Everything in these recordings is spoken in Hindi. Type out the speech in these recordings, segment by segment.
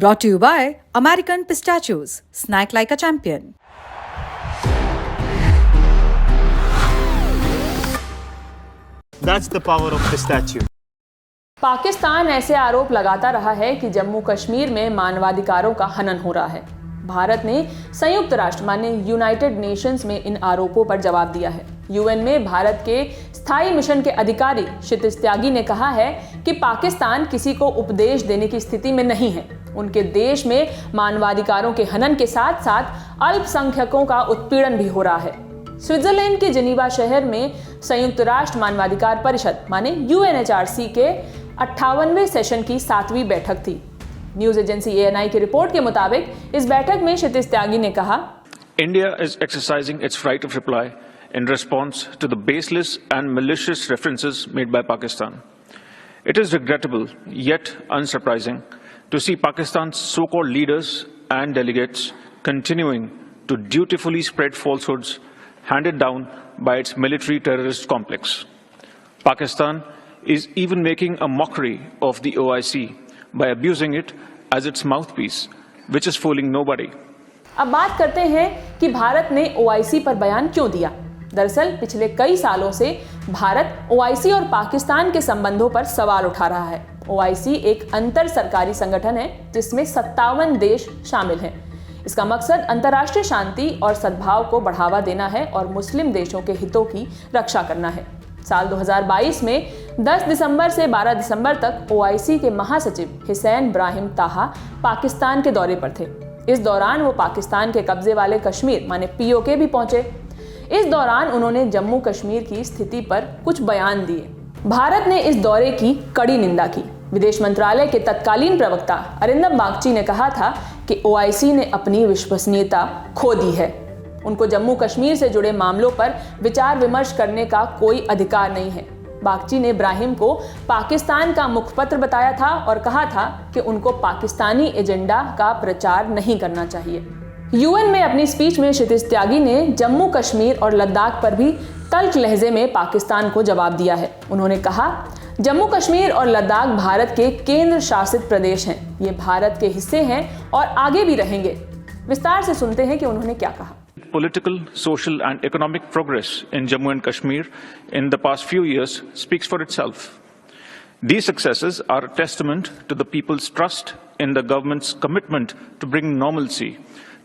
Brought to you by American Pistachios. Snack like a champion. That's the power of pistachio. Pakistan ऐसे आरोप लगाता रहा है कि जम्मू कश्मीर में मानवाधिकारों का हनन हो रहा है। भारत ने संयुक्त राष्ट्र माने यूनाइटेड नेशंस में इन आरोपों पर जवाब दिया है। यूएन में भारत के स्थायी मिशन के अधिकारी क्षितिज त्यागी ने कहा है कि पाकिस्तान किसी को उपदेश देने की स्थिति में नहीं है। उनके देश में मानवाधिकारों के हनन के साथ साथ अल्पसंख्यकों का उत्पीड़न भी हो रहा है। स्विट्जरलैंड के जिनीवा शहर में संयुक्त राष्ट्र मानवाधिकार परिषद माने यूएनएचआरसी के 58वें सेशन की 7वीं बैठक थी। न्यूज एजेंसी एएनआई की रिपोर्ट के मुताबिक इस बैठक में क्षितिज त्यागी ने कहा, India is exercising its right of reply in response to the baseless and malicious references made by Pakistan. It is regrettable yet unsurprising to see Pakistan's so-called leaders and delegates continuing to dutifully spread falsehoods handed down by its military terrorist complex. Pakistan is even making a mockery of the OIC by abusing it as its mouthpiece, which is fooling nobody. अब बात करते हैं कि भारत ने ओआईसी पर बयान क्यों दिया। दरअसल पिछले कई सालों से भारत ओआईसी और पाकिस्तान के संबंधों पर सवाल उठा रहा है। ओआईसी एक अंतर सरकारी संगठन है जिसमें 57 देश शामिल हैं। इसका मकसद अंतर्राष्ट्रीय शांति और सद्भाव को बढ़ावा देना है और मुस्लिम देशों के हितों की रक्षा करना है। साल 2022 में 10 दिसंबर से 12 दिसंबर तक ओआईसी के महासचिव हुसैन ब्राहिम ताहा पाकिस्तान के दौरे पर थे। इस दौरान वो पाकिस्तान के कब्जे वाले कश्मीर माने पीओके भी पहुंचे। इस दौरान उन्होंने जम्मू कश्मीर की स्थिति पर कुछ बयान दिए। भारत ने इस दौरे की कड़ी निंदा की। विदेश मंत्रालय के तत्कालीन प्रवक्ता अरिंदम बागची ने कहा था कि ओआईसी ने अपनी विश्वसनीयता खो दी है। उनको जम्मू कश्मीर से जुड़े मामलों पर विचार विमर्श करने का कोई अधिकार नहीं है। बागची ने इब्राहिम को पाकिस्तान का मुखपत्र बताया था और कहा था कि उनको पाकिस्तानी एजेंडा का प्रचार नहीं करना चाहिए। यूएन में अपनी स्पीच में क्षितिज त्यागी ने जम्मू कश्मीर और लद्दाख पर भी तल्ख लहजे में पाकिस्तान को जवाब दिया है। उन्होंने कहा, जम्मू कश्मीर और लद्दाख भारत के केंद्र शासित प्रदेश हैं। ये भारत के हिस्से हैं और आगे भी रहेंगे। विस्तार से सुनते हैं कि उन्होंने क्या कहा। Political, social and economic progress in Jammu and Kashmir in the past few years speaks for itself. These successes are a testament to the people's trust in the government's commitment to bring normalcy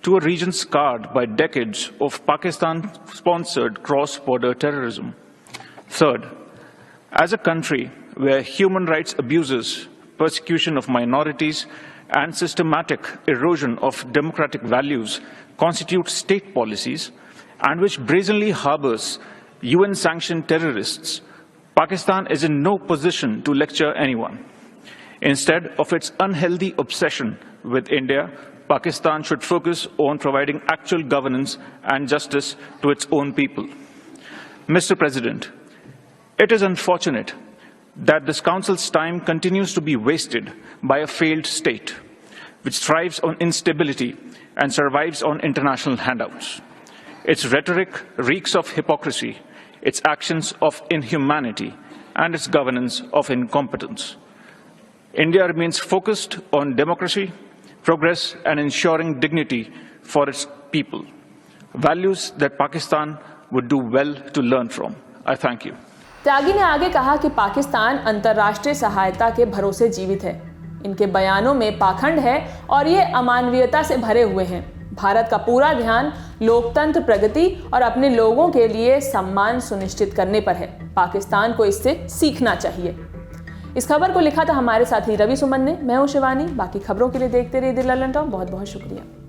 to a region scarred by decades of Pakistan-sponsored cross-border terrorism. Third, as a country where human rights abuses, persecution of minorities and systematic erosion of democratic values constitute state policies and which brazenly harbors UN-sanctioned terrorists, Pakistan is in no position to lecture anyone. Instead of its unhealthy obsession with India, Pakistan should focus on providing actual governance and justice to its own people. Mr. President, it is unfortunate that this Council's time continues to be wasted by a failed state, which thrives on instability and survives on international handouts. Its rhetoric reeks of hypocrisy, its actions of inhumanity, and its governance of incompetence. India remains focused on democracy, progress, and ensuring dignity for its people, values that Pakistan would do well to learn from. I thank you. त्यागी ने आगे कहा कि पाकिस्तान अंतर्राष्ट्रीय सहायता के भरोसे जीवित है। इनके बयानों में पाखंड है और ये अमानवीयता से भरे हुए हैं। भारत का पूरा ध्यान लोकतंत्र, प्रगति और अपने लोगों के लिए सम्मान सुनिश्चित करने पर है। पाकिस्तान को इससे सीखना चाहिए। इस खबर को लिखा था हमारे साथी रवि सुमन ने। मैं हूं शिवानी। बाकी खबरों के लिए देखते रहिए दिल ललन टॉप। बहुत बहुत शुक्रिया।